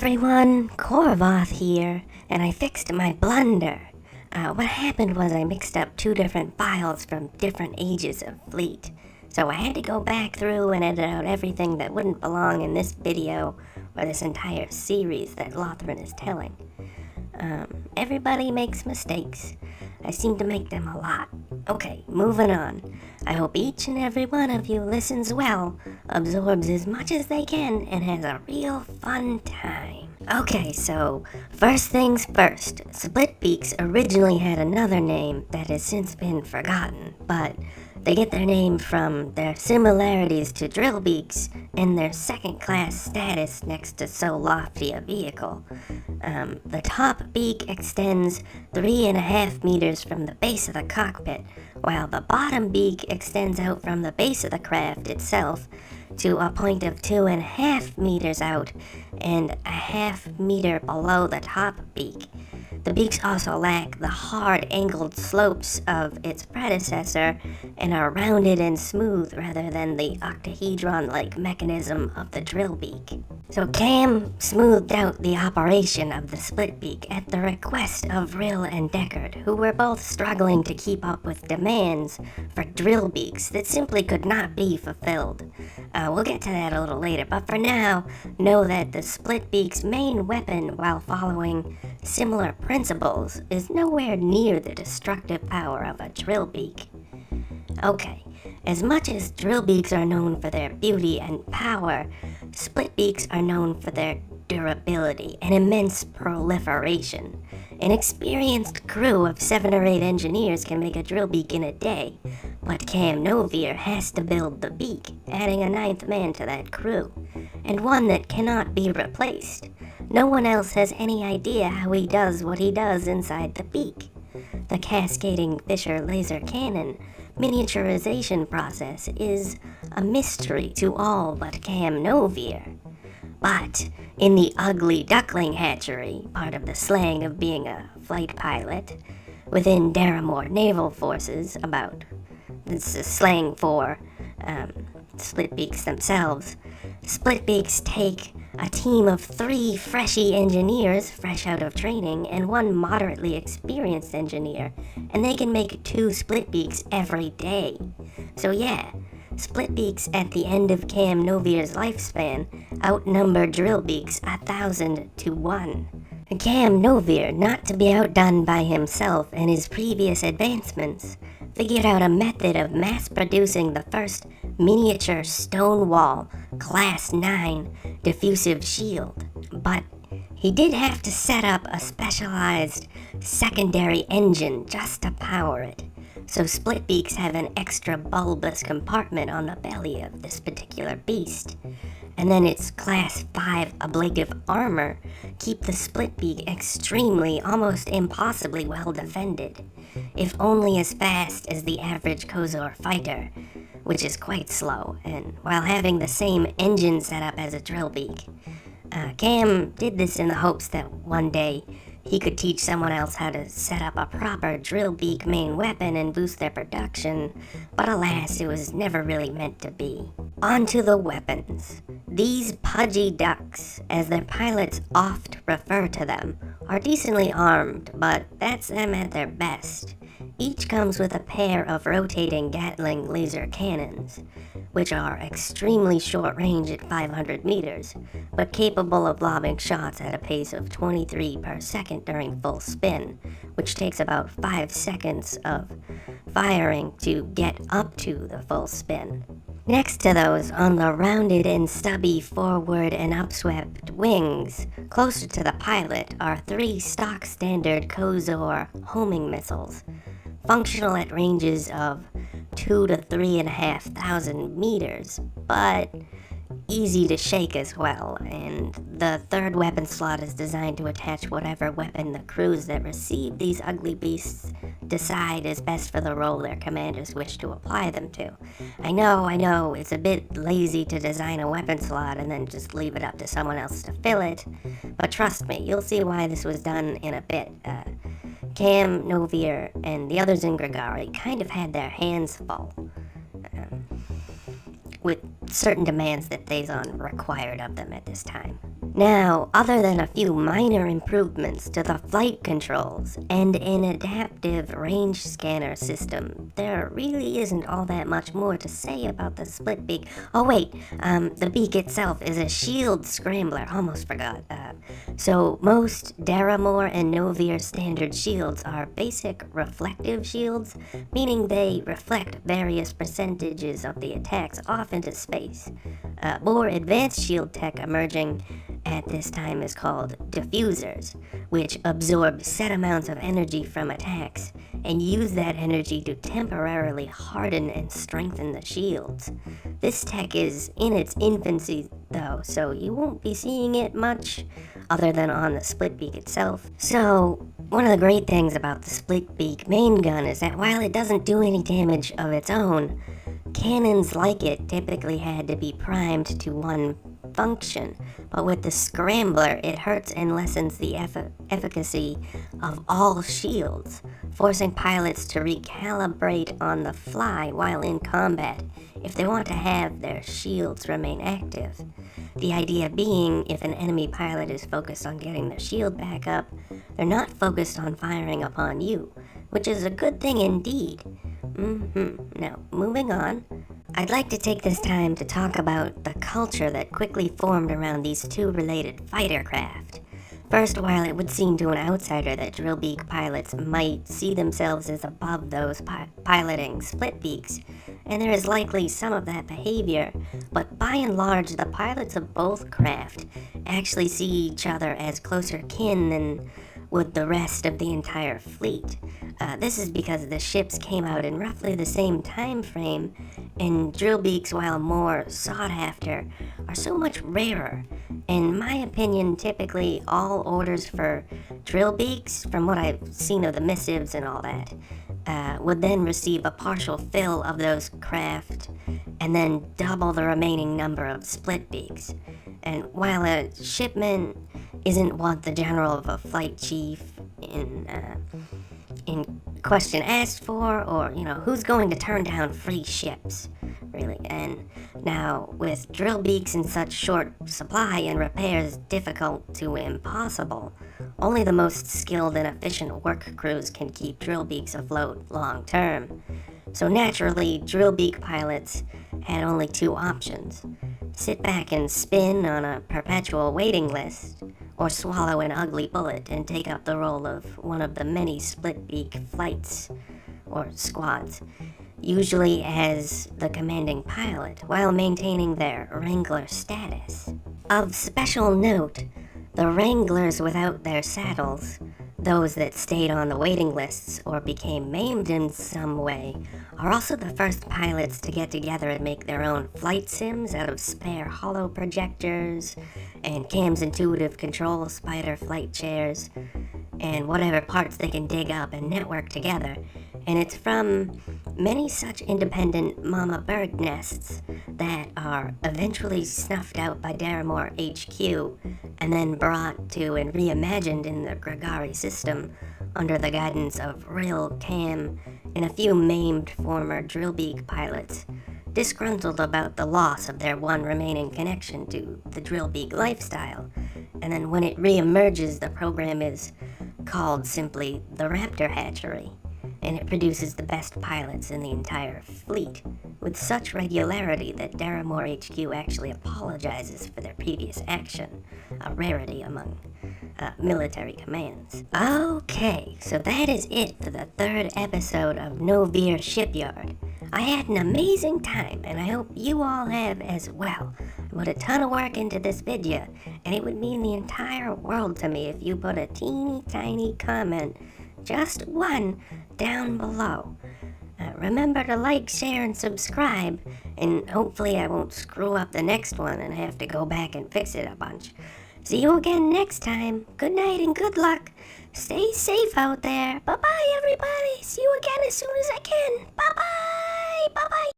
everyone, Korvoth here, and I fixed my blunder. What happened was I mixed up two different files from different ages of fleet. So I had to go back through and edit out everything that wouldn't belong in this video or this entire series that Lothran is telling. Everybody makes mistakes. I seem to make them a lot. Okay, moving on. I hope each and every one of you listens well, absorbs as much as they can, and has a real fun time. Okay, so first things first. SplitBeaks originally had another name that has since been forgotten, but they get their name from their similarities to drillbeaks and their second-class status next to so lofty a vehicle. The top beak extends 3.5 meters from the base of the cockpit, while the bottom beak extends out from the base of the craft itself to a point of 2.5 meters out and 0.5 meter below the top beak. The beaks also lack the hard angled slopes of its predecessor and are rounded and smooth rather than the octahedron-like mechanism of the drill beak. So Kam smoothed out the operation of the SplitBeak at the request of Rill and Deckard, who were both struggling to keep up with demands for drill beaks that simply could not be fulfilled. We'll get to that a little later, but for now, know that the SplitBeak's main weapon, while following similar principles, is nowhere near the destructive power of a drill beak. Okay, as much as drill beaks are known for their beauty and power, SplitBeaks are known for their durability and immense proliferation. An experienced crew of 7 or 8 engineers can make a drill beak in a day, but Kam Novir has to build the beak, adding a 9th man to that crew, and one that cannot be replaced. No one else has any idea how he does what he does inside the beak. The cascading Fisher laser cannon miniaturization process is a mystery to all but Kam Novir. But in the ugly duckling hatchery, part of the slang of being a flight pilot, within Daramore Naval Forces, this is slang for SplitBeaks themselves. SplitBeaks take a team of 3 freshy engineers, fresh out of training, and 1 moderately experienced engineer, and they can make 2 SplitBeaks every day. So yeah, SplitBeaks at the end of Kam Novir's lifespan outnumber drillbeaks 1,000 to 1. Kam Novir, not to be outdone by himself and his previous advancements, figured out a method of mass-producing the first miniature Stonewall Class 9 diffusive shield. But he did have to set up a specialized secondary engine just to power it. So SplitBeaks have an extra bulbous compartment on the belly of this particular beast. And then its Class 5 ablative armor keep the SplitBeak extremely, almost impossibly well defended, if only as fast as the average Kozor fighter, which is quite slow, and while having the same engine setup as a drillbeak. Kam did this in the hopes that one day he could teach someone else how to set up a proper drillbeak main weapon and boost their production, but alas, it was never really meant to be. On to the weapons. These pudgy ducks, as their pilots oft refer to them, are decently armed, but that's them at their best. Each comes with a pair of rotating Gatling laser cannons, which are extremely short range at 500 meters, but capable of lobbing shots at a pace of 23 per second during full spin, which takes about 5 seconds of firing to get up to the full spin. Next to those, on the rounded and stubby forward and upswept wings, closer to the pilot, are 3 stock standard Kozor homing missiles, functional at ranges of 2 to 3,500 meters, but easy to shake as well, and the 3rd weapon slot is designed to attach whatever weapon the crews that receive these ugly beasts decide is best for the role their commanders wish to apply them to. I know, it's a bit lazy to design a weapon slot and then just leave it up to someone else to fill it, but trust me, you'll see why this was done in a bit. Kam Novir and the others in Grigari kind of had their hands full with certain demands that Thazon required of them at this time. Now, other than a few minor improvements to the flight controls and an adaptive range scanner system, there really isn't all that much more to say about the SplitBeak. Oh wait, the beak itself is a shield scrambler, almost forgot. So most Daramore and Novir standard shields are basic reflective shields, meaning they reflect various percentages of the attacks off into space. More advanced shield tech emerging at this time is called diffusers, which absorb set amounts of energy from attacks and use that energy to temporarily harden and strengthen the shields. This tech is in its infancy though, so you won't be seeing it much other than on the SplitBeak itself. So, one of the great things about the SplitBeak main gun is that while it doesn't do any damage of its own, cannons like it typically had to be primed to one function, but with the scrambler it hurts and lessens the efficacy of all shields, forcing pilots to recalibrate on the fly while in combat if they want to have their shields remain active. The idea being, if an enemy pilot is focused on getting their shield back up, they're not focused on firing upon you, which is a good thing indeed. Now, moving on, I'd like to take this time to talk about the culture that quickly formed around these two related fighter craft. First, while it would seem to an outsider that drillbeak pilots might see themselves as above those piloting SplitBeaks, and there is likely some of that behavior, but by and large, the pilots of both craft actually see each other as closer kin than would the rest of the entire fleet. This is because the ships came out in roughly the same time frame, and drillbeaks, while more sought after, are so much rarer. In my opinion, typically all orders for drillbeaks, from what I've seen of the missives and all that, would then receive a partial fill of those craft, and then double the remaining number of SplitBeaks. And while a shipment isn't what the general of a flight chief in question asked for, or who's going to turn down free ships, really. And now with drillbeaks in such short supply and repairs difficult to impossible, only the most skilled and efficient work crews can keep drillbeaks afloat long term. So naturally, drillbeak pilots had only two options: sit back and spin on a perpetual waiting list, or swallow an ugly bullet and take up the role of one of the many SplitBeak flights, or squads, usually as the commanding pilot, while maintaining their Wrangler status. Of special note, the Wranglers without their saddles, those that stayed on the waiting lists or became maimed in some way, are also the first pilots to get together and make their own flight sims out of spare holo projectors and Kam's intuitive control spider flight chairs and whatever parts they can dig up and network together. And it's from many such independent mama bird nests that are eventually snuffed out by Daramore HQ and then brought to and reimagined in the Grigari system under the guidance of Real Kam and a few maimed former drillbeak pilots, disgruntled about the loss of their one remaining connection to the drillbeak lifestyle. And then when it reemerges, the program is called simply the Raptor Hatchery, and it produces the best pilots in the entire fleet, with such regularity that Daramore HQ actually apologizes for their previous action, a rarity among military commands. Okay, so that is it for the third episode of Novir Shipyard. I had an amazing time, and I hope you all have as well. I put a ton of work into this video, and it would mean the entire world to me if you put a teeny tiny comment, just one, down below. Remember to like, share, and subscribe, and hopefully I won't screw up the next one and have to go back and fix it a bunch. See you again next time. Good night and good luck. Stay safe out there. Bye-bye, everybody. See you again as soon as I can. Bye-bye. Bye-bye.